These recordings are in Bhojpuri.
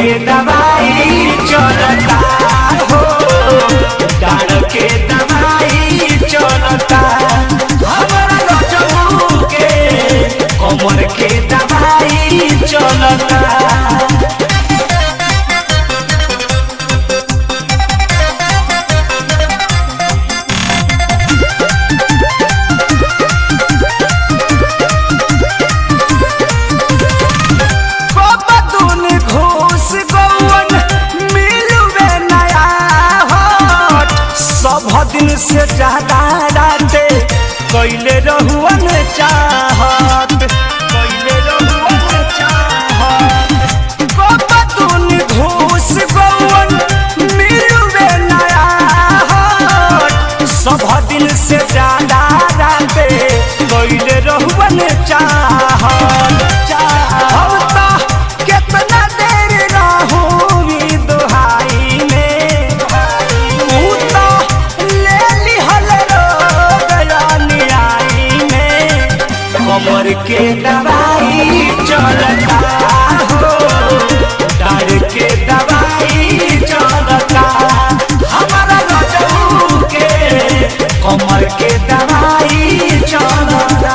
के दवाई चलता हो, डाड़ के दवाई चलता। हमारा रजऊ के कमर के दवाई चलता। दिन से ज्यादा राते कैले रहुअन चाहत, कैले रहुअन चाहत। बतून घूस गौन मिलवे नया हट, सब दिन से ज्यादा राते कैले रहुअन चाहत। कितना देर रहूं दुहाई में, कमर के दवाई चलता हो, डाड़ के दवाई चलता। हमारा रजऊ के कमर के दवाई चलता।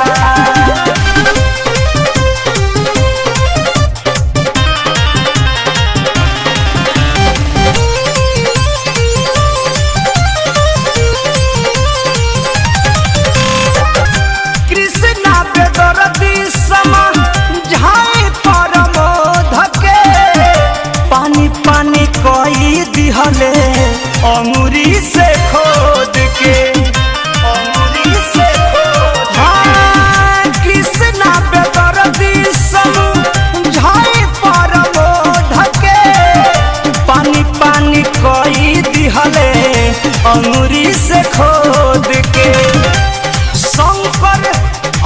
पानी कोई दिहले अंगूरी से खोद के, अंगूरी से खोद। हाँ कृष्णा बेदर्दी समझाई परमोध के, पानी पानी कोई दिहले अंगूरी से खोद के। शंकर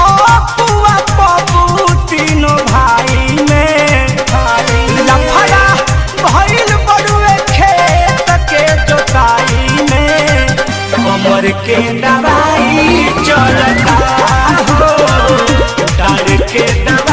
अपुआ पप्पू तीनों भाई में लफड़ा भइल बड़ुए खेत के जोताई में। कमर के दवाई चलता हो, डाड़ के दवाई